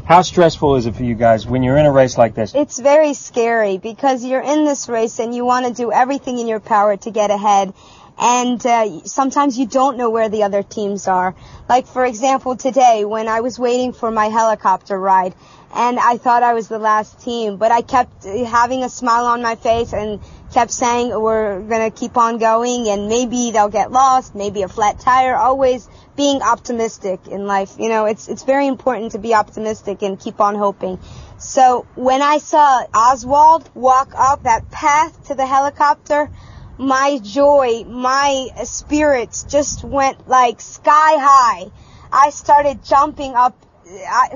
How stressful is it for you guys when you're in a race like this? It's very scary because you're in this race and you want to do everything in your power to get ahead. And sometimes you don't know where the other teams are. Like, for example, today when I was waiting for my helicopter ride, and I thought I was the last team, but I kept having a smile on my face and kept saying we're going to keep on going and maybe they'll get lost, maybe a flat tire, always being optimistic in life. You know, it's very important to be optimistic and keep on hoping. So when I saw Oswald walk up that path to the helicopter, my joy, my spirits just went like sky high. I started jumping up,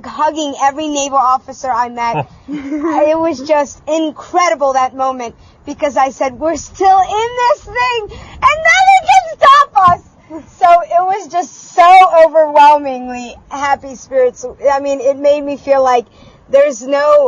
hugging every naval officer I met. It was just incredible, that moment, because I said, we're still in this thing and nothing can stop us. So it was just so overwhelmingly happy spirits. I mean, it made me feel like there's never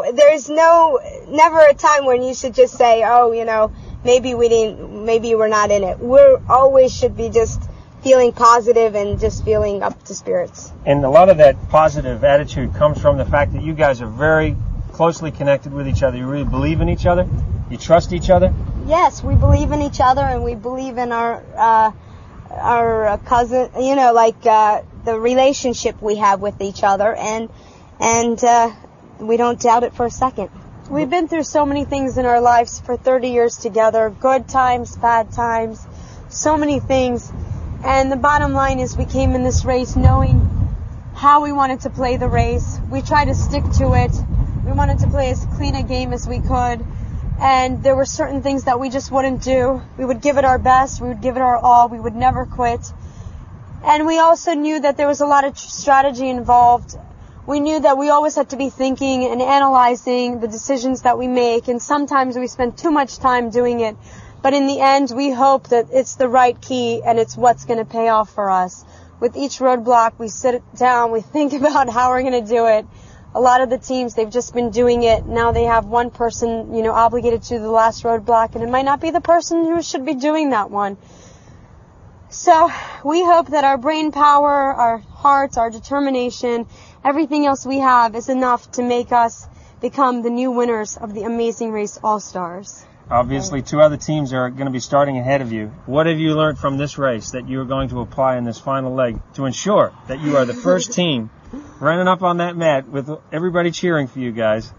a time when you should just say, oh, you know, maybe we're not in it. We're always should be just feeling positive and just feeling up to spirits. And a lot of that positive attitude comes from the fact that you guys are very closely connected with each other. You really believe in each other. You trust each other. Yes, we believe in each other, and we believe in our cousin. You know, like the relationship we have with each other, and we don't doubt it for a second. We've been through so many things in our lives for 30 years together. Good times, bad times, so many things. And the bottom line is we came in this race knowing how we wanted to play the race. We tried to stick to it. We wanted to play as clean a game as we could. And there were certain things that we just wouldn't do. We would give it our best. We would give it our all. We would never quit. And we also knew that there was a lot of strategy involved. We knew that we always had to be thinking and analyzing the decisions that we make. And sometimes we spend too much time doing it. But in the end, we hope that it's the right key and it's what's going to pay off for us. With each roadblock, we sit down, we think about how we're going to do it. A lot of the teams, they've just been doing it. Now they have one person, you know, obligated to the last roadblock, and it might not be the person who should be doing that one. So we hope that our brain power, our hearts, our determination, everything else we have is enough to make us become the new winners of the Amazing Race All-Stars. Obviously, two other teams are going to be starting ahead of you. What have you learned from this race that you are going to apply in this final leg to ensure that you are the first team running up on that mat with everybody cheering for you guys?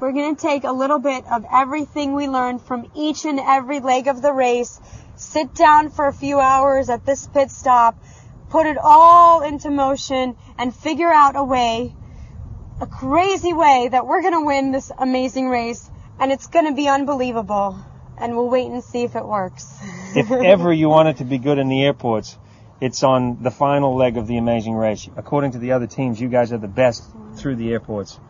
We're going to take a little bit of everything we learned from each and every leg of the race, sit down for a few hours at this pit stop, put it all into motion, and figure out a way, a crazy way, that we're going to win this amazing race. And it's going to be unbelievable. And we'll wait and see if it works. If ever you want it to be good in the airports, it's on the final leg of the Amazing Race. According to the other teams, you guys are the best through the airports.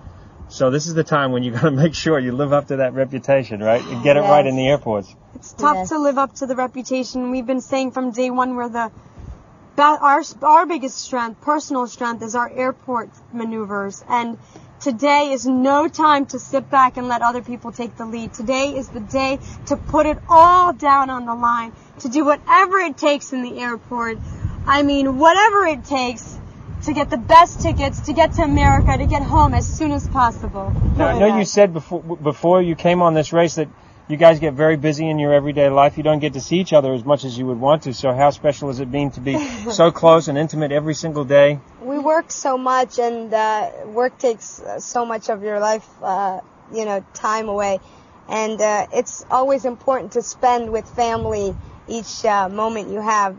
So this is the time when you got to make sure you live up to that reputation, right? And get it right in the airports. It's tough to live up to the reputation. We've been saying from day one our biggest strength, personal strength, is our airport maneuvers. And today is no time to sit back and let other people take the lead. Today is the day to put it all down on the line, to do whatever it takes in the airport. I mean, whatever it takes to get the best tickets, to get to America, to get home as soon as possible. Now, I know you said before you came on this race that you guys get very busy in your everyday life. You don't get to see each other as much as you would want to. So how special has it been to be so close and intimate every single day? We work so much, and work takes so much of your life, time away. And it's always important to spend with family each moment you have.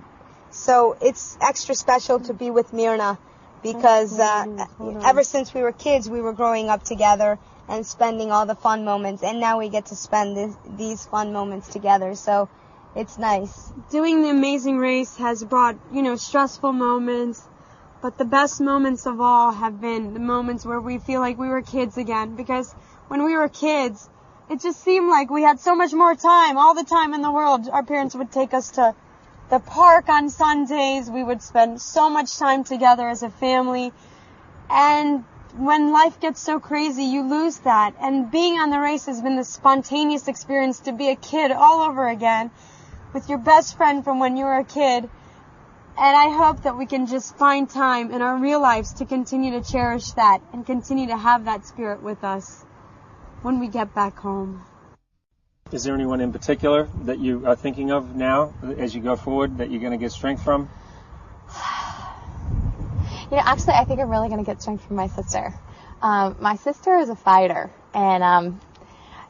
So it's extra special to be with Mirna because ever since we were kids, we were growing up together and spending all the fun moments. And now we get to spend these fun moments together. So it's nice. Doing the Amazing Race has brought, stressful moments. But the best moments of all have been the moments where we feel like we were kids again. Because when we were kids, it just seemed like we had so much more time, all the time in the world. Our parents would take us to the park on Sundays. We would spend so much time together as a family. And when life gets so crazy, you lose that. And being on the race has been the spontaneous experience to be a kid all over again with your best friend from when you were a kid. And I hope that we can just find time in our real lives to continue to cherish that and continue to have that spirit with us when we get back home. Is there anyone in particular that you are thinking of now as you go forward that you're going to get strength from? Actually, I think I'm really going to get strength from my sister. My sister is a fighter, and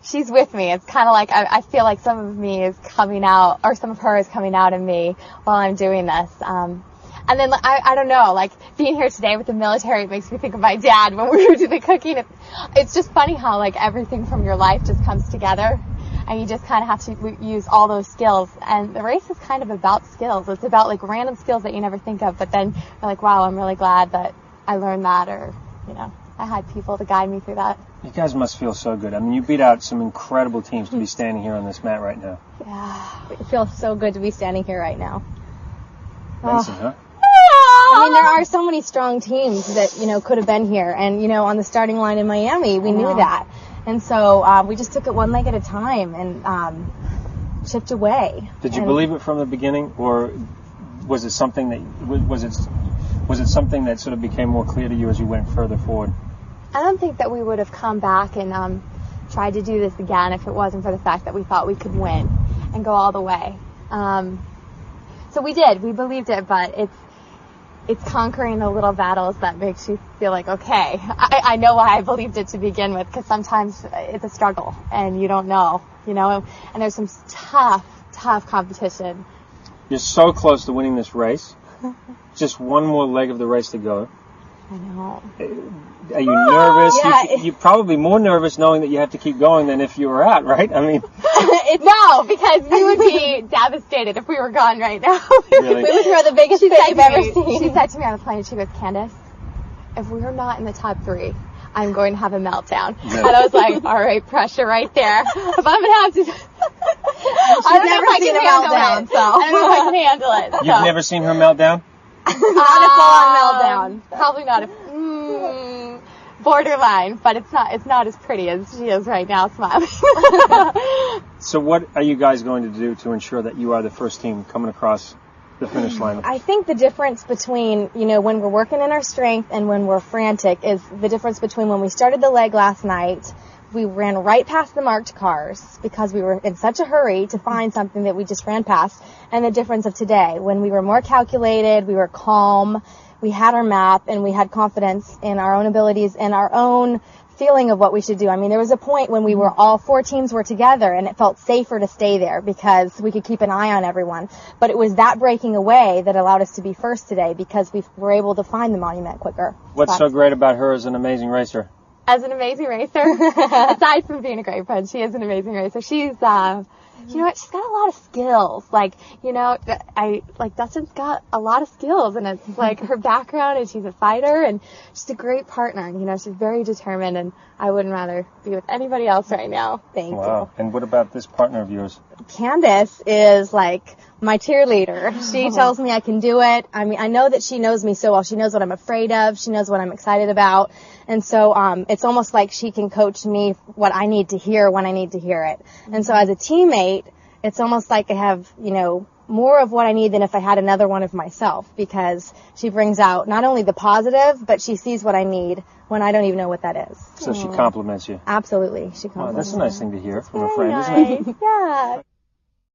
she's with me. It's kind of like I feel like some of me is coming out, or some of her is coming out in me while I'm doing this. And then I don't know, like being here today with the military, it makes me think of my dad when we were doing the cooking. It's just funny how like everything from your life just comes together, and you just kind of have to use all those skills. And the race is kind of about skills. It's about like random skills that you never think of, but then you're like, wow, I'm really glad that I learned that, or I had people to guide me through that. You guys must feel so good. I mean, you beat out some incredible teams to be standing here on this mat right now. Yeah, it feels so good to be standing here right now. Amazing, huh? I mean, there are so many strong teams that, could have been here. And, on the starting line in Miami, we knew that. And so we just took it one leg at a time and chipped away. Did you believe it from the beginning, or was it something that was it something that sort of became more clear to you as you went further forward? I don't think that we would have come back and tried to do this again if it wasn't for the fact that we thought we could win and go all the way. So we did. We believed it, but it's conquering the little battles that makes you feel like, okay, I know why I believed it to begin with, because sometimes it's a struggle and you don't know, and there's some tough competition. You're so close to winning this race. Just one more leg of the race to go. I know. Are you nervous? Yeah. You're probably more nervous knowing that you have to keep going than if you were out, right? I mean... No, because we would be devastated if we were gone right now. Really? We would throw the biggest fit you've ever seen. She said to me on the plane, she goes, Candace, if we're not in the top 3, I'm going to have a meltdown. Yeah. And I was like, all right, pressure right there. If I'm going to have to... I don't know if I can handle it. So. I don't know if I can handle it. So. You've never seen her meltdown? Not a full-on meltdown. Probably not borderline, but it's not as pretty as she is right now, smiling. So what are you guys going to do to ensure that you are the first team coming across the finish line? I think the difference between, when we're working in our strength and when we're frantic is the difference between when we started the leg last night. We ran right past the marked cars because we were in such a hurry to find something that we just ran past, and the difference of today when we were more calculated, we were calm, we had our map, and we had confidence in our own abilities and our own feeling of what we should do. I mean, there was a point when we were all 4 teams were together and it felt safer to stay there because we could keep an eye on everyone. But it was that breaking away that allowed us to be first today because we were able to find the monument quicker. What's so great about her as an amazing racer? As an amazing racer, aside from being a great friend, she is an amazing racer. She's, she's got a lot of skills. Dustin's got a lot of skills, and it's like her background, and she's a fighter, and she's a great partner. She's very determined, and I wouldn't rather be with anybody else right now. Thank you. Wow. And what about this partner of yours? Candace is like my cheerleader. She tells me I can do it. I mean, I know that she knows me so well. She knows what I'm afraid of. She knows what I'm excited about. And so it's almost like she can coach me what I need to hear when I need to hear it. And so as a teammate, it's almost like I have, more of what I need than if I had another one of myself, because she brings out not only the positive, but she sees what I need when I don't even know what that is. So she compliments you. Absolutely. She compliments me. That's a nice thing to hear from a Very friend, nice. isn't it? Yeah.